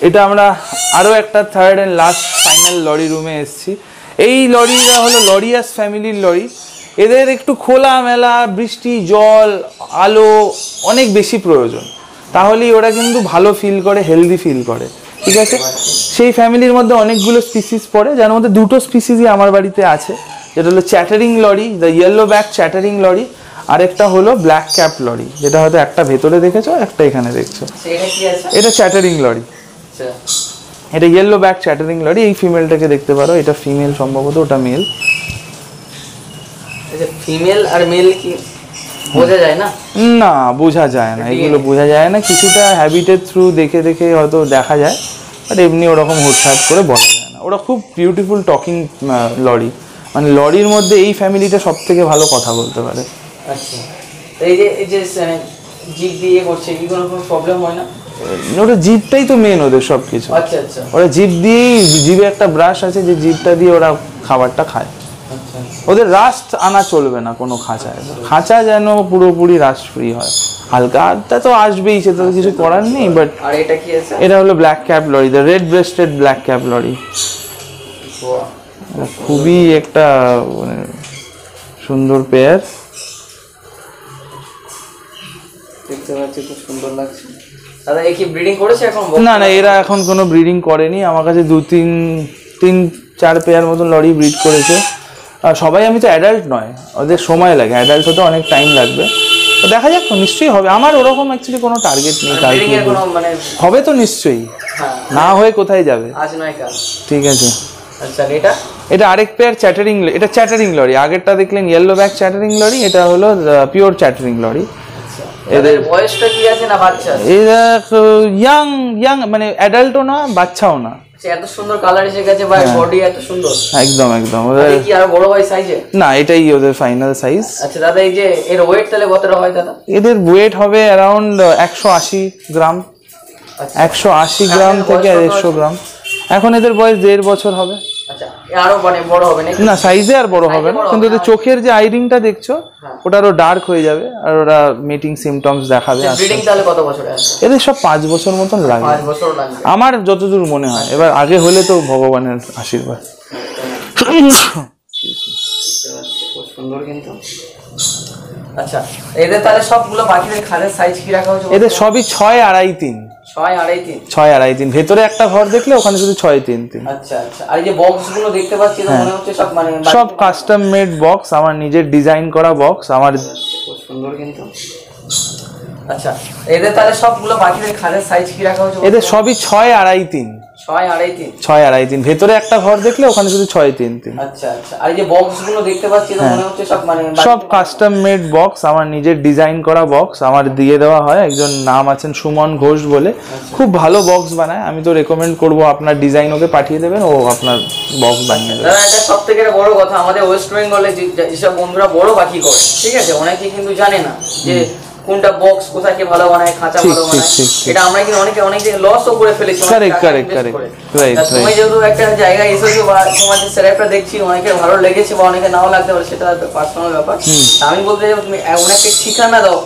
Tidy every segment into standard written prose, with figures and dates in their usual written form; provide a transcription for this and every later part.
এটা আমরা আরও একটা third and last final lorry রুমে এসেছি। এই লরিটা হলো লরিয়াস ফ্যামিলির লরি। এদের একটু খোলা মেলা, বৃষ্টি, জল, আলো অনেক বেশি প্রয়োজন, তাহলেই ওরা কিন্তু ভালো ফিল করে, হেলদি ফিল করে। ঠিক আছে, সেই ফ্যামিলির মধ্যে অনেকগুলো স্পিসিস পড়ে, যার মধ্যে দুটো স্পিসিসই আমার বাড়িতে আছে, যেটা হলো chattering lorry, the yellow back chattering lorry, আরেকটা হলো ব্ল্যাক ক্যাপ লরি, যেটা হয়তো একটা ভেতরে দেখেছো, একটা এখানে দেখছো। এটা চ্যাটারিং লরি, এটা ইয়েলো ব্যাক চ্যাটারিং লরি। এই ফিমেলটাকে দেখতে পারো, এটা ফিমেল সম্ভবত, ওটা মেল। ফিমেল আর মেল কি বোঝা যায় না? না, বোঝা যায় না, এগুলো বোঝা যায় না। কিছুটা হ্যাবিটের থ্রু দেখে দেখে হয়তো দেখা যায়, বাট এমনি ওরকম হুটহাট করে বলা যায় না। ওরা খুব বিউটিফুল টকিং লরি, মানে লরির মধ্যে এই ফ্যামিলিটা সব থেকে ভালো কথা বলতে পারে। আচ্ছা, এই যে জিভ দিয়ে করছে, কি কোনো প্রবলেম হয় না? ওটা জিভটাই তো মেন ওদের সব কিছু। আচ্ছা আচ্ছা, ওরা জিভ দিয়েই, জিভে একটা ব্রাশ আছে, যে জিভটা দিয়ে ওরা খাবারটা খায়। ওদের রাস্ট আনা চলবে না কোনো খাঁচায়, খাঁচা যেন পুরোপুরি রাস্ট ফ্রি হয়। হালকা আধটা তো আসবেই, সেটা তো কিছু করার নেই। বাট এটা কি আছে? এটা হলো black cap lory, the red breasted black cap lory. খুবই একটা মানে সুন্দর পেয়ার, দেখতে পাচ্ছি, খুব সুন্দর লাগছে। দাদা এই কি ব্রিডিং করেছে এখন? না না, এরা এখন কোনো ব্রিডিং করেনি। আমার কাছে তিন চার পেয়ার মতন লরি ব্রিড করেছে। সবাই আমি তো অ্যাডাল্ট নয়, ওদের সময় লাগে, অ্যাডাল্ট হতে অনেক টাইম লাগবে। তো দেখা যাক, নিশ্চয়ই হবে। আমার ওরকম অ্যাকচুয়ালি কোনো টার্গেট নেই, হবে তো নিশ্চয়ই, না হয়ে কোথায় যাবে। ঠিক আছে, আচ্ছা এটা আরেক পেয়ার চ্যাটারিং, এটা চ্যাটারিং লরি। আগেরটা দেখলেন ইয়েলো ব্যাক চ্যাটারিং লরি, এটা হলো পিওর চ্যাটারিং লরি। এদের বয়সটা কি আছে না বাচ্চা? এরা ইয়াং মানে অ্যাডাল্টও না, বাচ্চাও না। এত সুন্দর কালার এসে গেছে ভাই, বডি এত সুন্দর, একদম একদম। ওদের কি আর বড় হয় সাইজে? না, এটাই ওদের ফাইনাল সাইজ। আচ্ছা দাদা, এই যে এর ওয়েট তাহলে কতটা হয় দাদা? এদের ওয়েট হবে অ্যারাউন্ড 180 গ্রাম, 180 গ্রাম থেকে 150 গ্রাম। এখন এদের বয়স 1.5 বছর হবে। আচ্ছা, আরো মানে বড় হবে নাকি? না, সাইজে আর বড় হবে না, কিন্তু ওদের চোখের যে আইরিংটা দেখছো, ওটা আরো ডার্ক হয়ে যাবে, আর ওরা মিটিং সিমটমস দেখাবে। ব্রিডিং তাহলে কত বছরে আসবে? এদের সব 5 বছর মতন লাগে, 5 বছর লাগবে আমার যতদূর মনে হয়। এবার আগে হলে তো ভগবানের আশীর্বাদ। খুব সুন্দর কিন্তু। আচ্ছা, এদের তাহলে সবগুলো বাকিদের খালের সাইজ কি রাখা হয়েছে? এদের সবই 6 2.5 3। 6 2.5 3, 6 2.5 3। ভেতরে একটা ঘর দেখলে ওখানে শুধু 6 3 3। আচ্ছা আচ্ছা। আর এই যে বক্সগুলো দেখতে পাচ্ছি, তো মনে হচ্ছে সব মানে সব কাস্টম মেড বক্স, আমার নিজের ডিজাইন করা বক্স। আমার খুব সুন্দর কিন্তু। আচ্ছা, এদের তাহলে সবগুলো বাকিদের খালের সাইজ কি রাখা হয়েছে? এদের সবই 6 2.5 3। 6 2.5 3, 6 2.5 3। ভেতরে একটা ঘর দেখলে ওখানে শুধু 6 3 3। আচ্ছা আচ্ছা। আর এই যে বক্সগুলো দেখতে পাচ্ছি, তো মনে হচ্ছে সব মানে সব কাস্টম মেড বক্স, আমার নিজের ডিজাইন করা বক্স। আমার দিয়ে দেওয়া হয়, একজন নাম আছেন সুমন ঘোষ বলে, খুব ভালো বক্স বানায়। আমি তো রেকমেন্ড করব আপনার ডিজাইন ওকে পাঠিয়ে দেবেন, ও আপনার বক্স বানিয়ে দেবে। দাদা, এটা সবথেকে বড় কথা, আমাদের ওয়েস্ট বেঙ্গলে যেসব বন্ধুরা বড় পাখি করে, ঠিক আছে, অনেকে কিন্তু জানে না যে কোনটা বক্স কোথায় কে ভালো বানায়, খাঁচা ভালো বানায়। এটা আমরা কিন্তু অনেক লসও করে ফেলেছি। Correct right. তুমি যেহেতু একটা জায়গায় এসেছো বা তোমার যে সেটআপটা দেখছি অনেকের ভালো লেগেছে বা অনেকে নাও লাগতে পারে, সেটা পার্সোনাল ব্যাপার। আমি বলতে চাই, তুমি এমন একটা ঠিকানা দাও।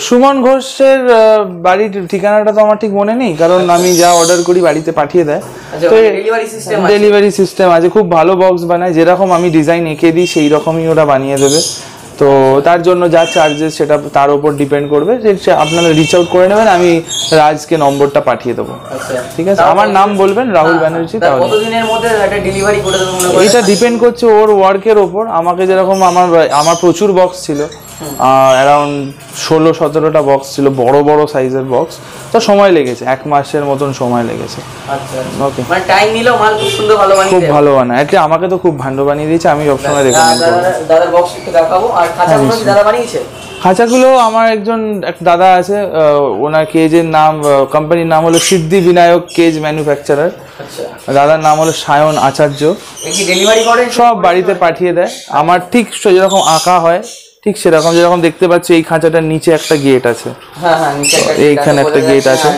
সুমন ঘোষের বাড়ির ঠিকানাটা তো আমার ঠিক মনে নেই, কারণ আমি যা অর্ডার করি বাড়িতে পাঠিয়ে দেয়। তো ডেলিভারি সিস্টেম আছে, খুব ভালো বক্স বানায়। যেরকম আমি ডিজাইন এঁকে দিই সেই রকমই ওরা বানিয়ে দেবে। তো তার জন্য যা চার্জেস সেটা তার উপর ডিপেন্ড করবে। যে আপনারা রিচ আউট করে নেবেন, আমি রাজকে নম্বরটা পাঠিয়ে দেবো। ঠিক আছে, আমার নাম বলবেন রাহুল ব্যানার্জি। তাহলে কতদিনের মধ্যে এটা ডেলিভারি করে দেবেন? এটা ডিপেন্ড করছে ওর ওয়ার্কের ওপর। আমাকে যেরকম আমার প্রচুর বক্স ছিল, অ্যারাউন্ড 16-17টা বক্স ছিল, বড় বড় সাইজের বক্স। তো সময় লেগেছে, 1 মাসের মতন সময় লেগেছে। ওকে, মানে টাইম নিলেও মাল খুব সুন্দর ভালো বানিয়ে খুব ভালো বানায়। এটা আমাকে তো খুব ভালো বানিয়ে দিয়েছে, আমি সবসময় রেকমেন্ড করব। দাদার বক্স একটু দেখাবো। আর খাঁচাগুলো কি দাদা বানিয়েছে? খাঁচাগুলো আমার একজন দাদা আছে, ওনার কেজের নাম, কোম্পানির নাম হলো সিদ্ধি বিনায়ক কেজ ম্যানুফ্যাকচারার। দাদার নাম হলো সায়ন আচার্য। ডেলিভারি করে সব বাড়িতে পাঠিয়ে দেয়। আমার ঠিক যেরকম আঁকা হয় ঠিক সেরকম, যেরকম দেখতে পাচ্ছি এই খাঁচাটার নিচে একটা গেট আছে, এইখানে একটা গেট আছে,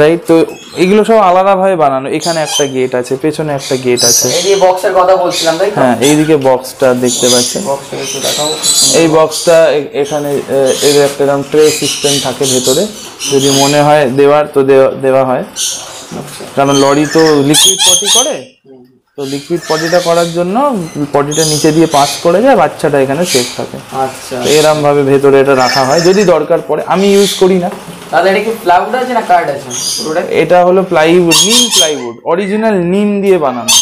রাইট? তো এগুলো সব আলাদাভাবে বানানো। এখানে একটা গেট আছে, পেছনে একটা গেট আছে। বক্সের কথা বলছিলাম, তাই তো? হ্যাঁ, এইদিকে বক্সটা দেখতে পাচ্ছেন। এই বক্সটা এখানে এর একটা ট্রে সিস্টেম থাকে ভেতরে, যদি মনে হয় দেওয়ার তো দেওয়া হয়। কারণ লরি তো লিকুইড পটি করে, তো লিকুইড পটিটা করার জন্য পটিটা নিচে দিয়ে পাস করে যায়, বাচ্চাটা এখানে সেফ থাকে। আচ্ছা, এরম ভাবে ভেতরে এটা রাখা হয়, যদি দরকার পড়ে। আমি ইউজ করি না। তাহলে এটা কি প্লাইউড আছে না কার্ড আছে পুরোটা? এটা হলো প্লাইউড, নিম প্লাইউড, অরিজিনাল নিম দিয়ে বানানো।